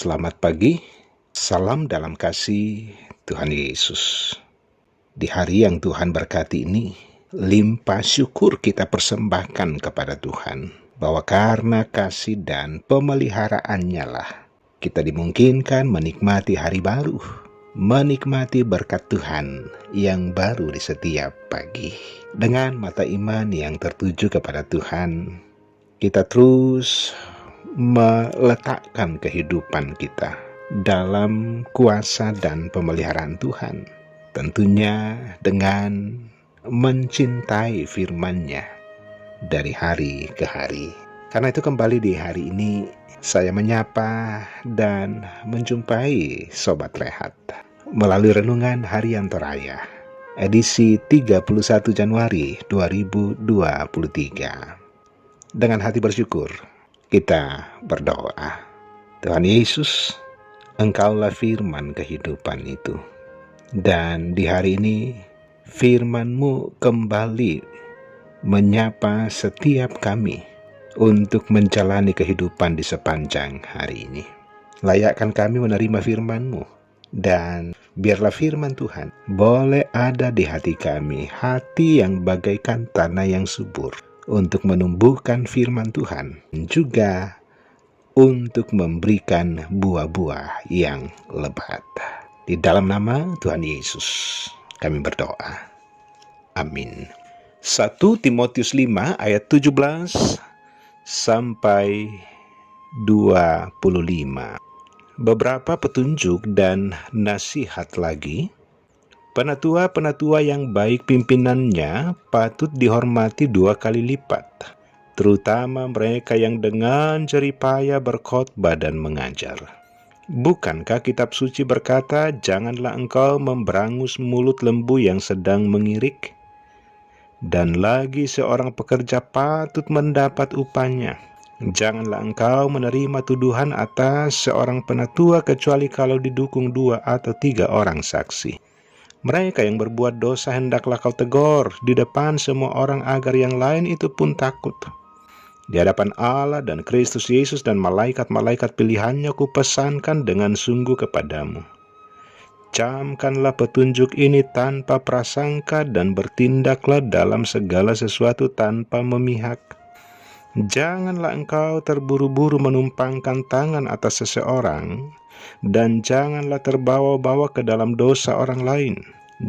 Selamat pagi, salam dalam kasih Tuhan Yesus. Di hari yang Tuhan berkati ini, limpah syukur kita persembahkan kepada Tuhan, bahwa karena kasih dan pemeliharaannya lah, kita dimungkinkan menikmati hari baru, menikmati berkat Tuhan yang baru di setiap pagi. Dengan mata iman yang tertuju kepada Tuhan, kita terus meletakkan kehidupan kita dalam kuasa dan pemeliharaan Tuhan. Tentunya dengan mencintai firman-Nya dari hari ke hari. Karena itu kembali di hari ini saya menyapa dan menjumpai Sobat Rehat melalui Renungan Harian Toraya edisi 31 Januari 2023. Dengan hati bersyukur kita berdoa. Tuhan Yesus, Engkaulah firman kehidupan itu. Dan di hari ini firman-Mu kembali menyapa setiap kami untuk menjalani kehidupan di sepanjang hari ini. Layakkan kami menerima firman-Mu, dan biarlah firman Tuhan boleh ada di hati kami, hati yang bagaikan tanah yang subur, untuk menumbuhkan firman Tuhan, juga untuk memberikan buah-buah yang lebat. Di dalam nama Tuhan Yesus kami berdoa. Amin. 1 Timotius 5 ayat 17 sampai 25. Beberapa petunjuk dan nasihat lagi. Penatua-penatua yang baik pimpinannya patut dihormati 2 kali lipat, terutama mereka yang dengan jeripaya berkhotbah dan mengajar. Bukankah kitab suci berkata, "Janganlah engkau memberangus mulut lembu yang sedang mengirik"? Dan lagi seorang pekerja patut mendapat upahnya. Janganlah engkau menerima tuduhan atas seorang penatua kecuali kalau didukung 2 atau 3 orang saksi. Mereka yang berbuat dosa hendaklah kau tegur di depan semua orang agar yang lain itu pun takut. Di hadapan Allah dan Kristus Yesus dan malaikat-malaikat pilihannya kupesankan dengan sungguh kepadamu. Camkanlah petunjuk ini tanpa prasangka dan bertindaklah dalam segala sesuatu tanpa memihak. Janganlah engkau terburu-buru menumpangkan tangan atas seseorang, dan janganlah terbawa-bawa ke dalam dosa orang lain.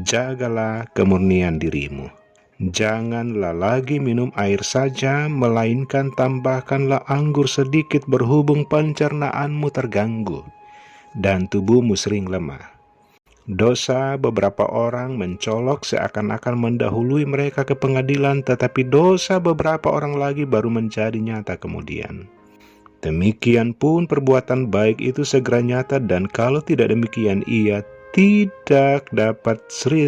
Jagalah kemurnian dirimu. Janganlah lagi minum air saja, melainkan tambahkanlah anggur sedikit berhubung pencernaanmu terganggu dan tubuhmu sering lemah. Dosa beberapa orang mencolok seakan-akan mendahului mereka ke pengadilan, tetapi dosa beberapa orang lagi baru menjadi nyata kemudian. Demikian pun perbuatan baik itu segera nyata, dan kalau tidak demikian ia tidak dapat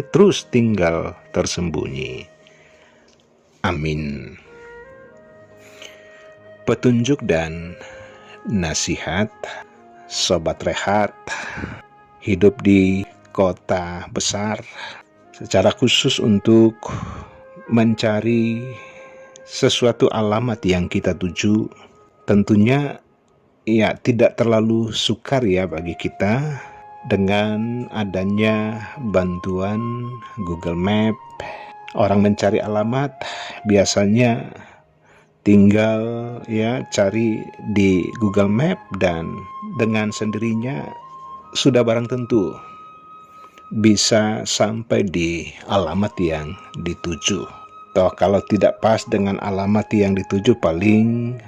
terus tinggal tersembunyi. Amin. Petunjuk dan nasihat Sobat Rehat hidup di kota besar, secara khusus untuk mencari sesuatu alamat yang kita tuju. Tentunya ya tidak terlalu sukar ya bagi kita dengan adanya bantuan Google Map. Orang mencari alamat biasanya tinggal ya cari di Google Map, dan dengan sendirinya sudah barang tentu bisa sampai di alamat yang dituju. Toh kalau tidak pas dengan alamat yang dituju, paling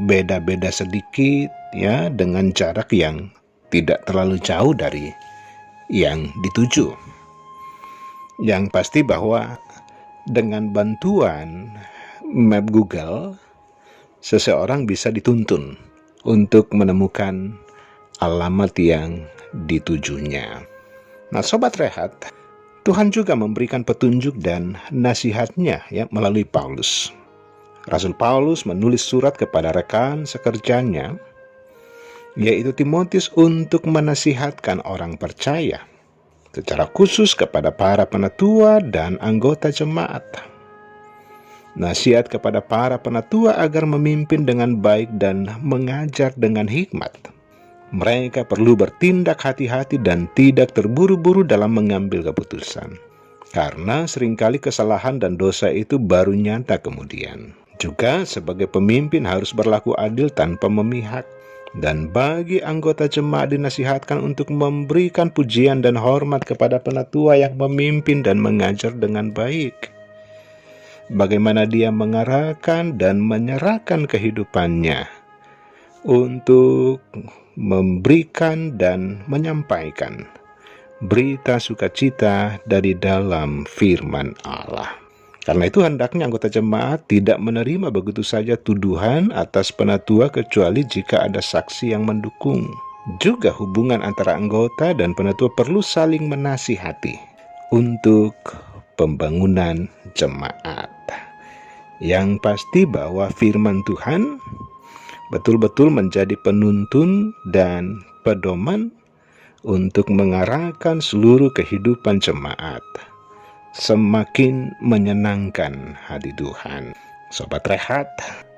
beda-beda sedikit ya, dengan jarak yang tidak terlalu jauh dari yang dituju. Yang pasti bahwa dengan bantuan map Google, seseorang bisa dituntun untuk menemukan alamat yang ditujunya. Nah, Sobat Rehat, Tuhan juga memberikan petunjuk dan nasihatnya ya melalui Paulus. Rasul Paulus menulis surat kepada rekan sekerjanya, yaitu Timotius, untuk menasihatkan orang percaya, secara khusus kepada para penatua dan anggota jemaat. Nasihat kepada para penatua agar memimpin dengan baik dan mengajar dengan hikmat. Mereka perlu bertindak hati-hati dan tidak terburu-buru dalam mengambil keputusan. Karena seringkali kesalahan dan dosa itu baru nyata kemudian. Juga sebagai pemimpin harus berlaku adil tanpa memihak. Dan bagi anggota jemaat dinasihatkan untuk memberikan pujian dan hormat kepada penatua yang memimpin dan mengajar dengan baik. Bagaimana dia mengarahkan dan menyerahkan kehidupannya untuk memberikan dan menyampaikan berita sukacita dari dalam firman Allah. Karena itu hendaknya anggota jemaat tidak menerima begitu saja tuduhan atas penatua kecuali jika ada saksi yang mendukung. Juga hubungan antara anggota dan penatua perlu saling menasihati untuk pembangunan jemaat. Yang pasti bahwa firman Tuhan betul-betul menjadi penuntun dan pedoman untuk mengarahkan seluruh kehidupan jemaat semakin menyenangkan hati Tuhan. Sobat Rehat,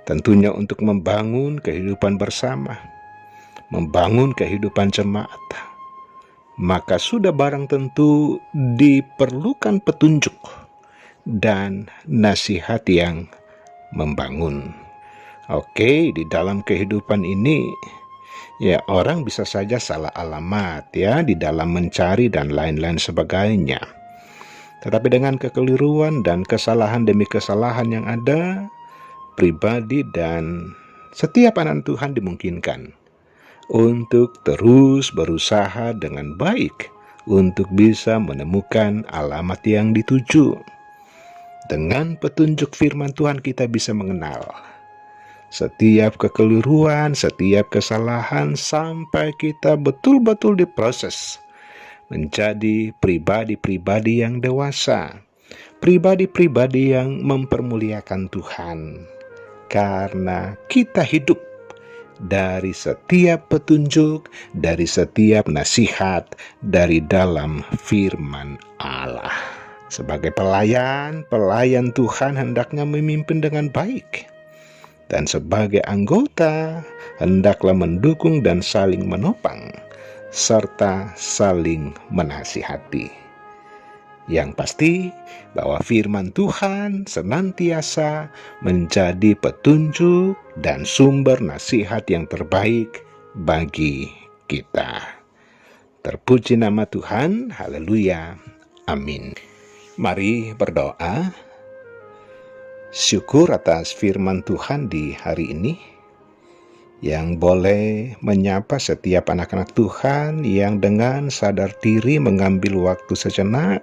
tentunya untuk membangun kehidupan bersama, membangun kehidupan jemaat, maka sudah barang tentu diperlukan petunjuk dan nasihat yang membangun. Oke, di dalam kehidupan ini ya orang bisa saja salah alamat ya di dalam mencari dan lain-lain sebagainya. Tetapi dengan kekeliruan dan kesalahan demi kesalahan yang ada, pribadi dan setiap anak Tuhan dimungkinkan untuk terus berusaha dengan baik untuk bisa menemukan alamat yang dituju. Dengan petunjuk firman Tuhan kita bisa mengenal setiap kekeliruan, setiap kesalahan sampai kita betul-betul diproses menjadi pribadi-pribadi yang dewasa, pribadi-pribadi yang mempermuliakan Tuhan. Karena kita hidup dari setiap petunjuk, dari setiap nasihat, dari dalam firman Allah. Sebagai pelayan Tuhan hendaknya memimpin dengan baik. Dan sebagai anggota, hendaklah mendukung dan saling menopang, serta saling menasihati. Yang pasti bahwa firman Tuhan senantiasa menjadi petunjuk dan sumber nasihat yang terbaik bagi kita. Terpuji nama Tuhan, haleluya, amin. Mari berdoa. Syukur atas firman Tuhan di hari ini yang boleh menyapa setiap anak-anak Tuhan yang dengan sadar diri mengambil waktu sejenak,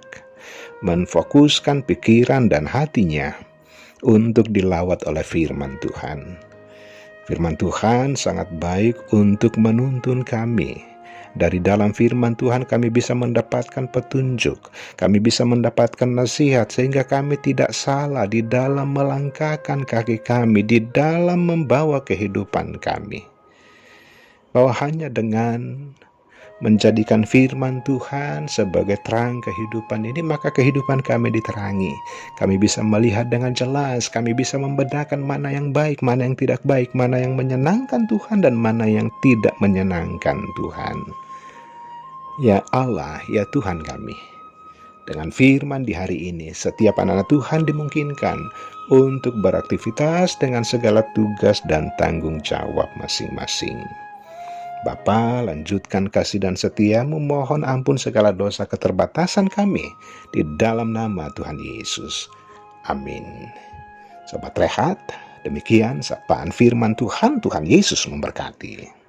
menfokuskan pikiran dan hatinya untuk dilawat oleh firman Tuhan. Firman Tuhan sangat baik untuk menuntun kami. Dari dalam firman Tuhan kami bisa mendapatkan petunjuk, kami bisa mendapatkan nasihat sehingga kami tidak salah di dalam melangkahkan kaki kami, di dalam membawa kehidupan kami. Bahwa hanya dengan menjadikan firman Tuhan sebagai terang kehidupan ini, maka kehidupan kami diterangi. Kami bisa melihat dengan jelas, kami bisa membedakan mana yang baik, mana yang tidak baik, mana yang menyenangkan Tuhan dan mana yang tidak menyenangkan Tuhan. Ya Allah, ya Tuhan kami, dengan firman di hari ini, setiap anak-anak Tuhan dimungkinkan untuk beraktivitas dengan segala tugas dan tanggung jawab masing-masing. Bapa, lanjutkan kasih dan setia-Mu, mohon ampun segala dosa keterbatasan kami di dalam nama Tuhan Yesus. Amin. Sobat Rehat, demikian sapaan firman Tuhan. Tuhan Yesus memberkati.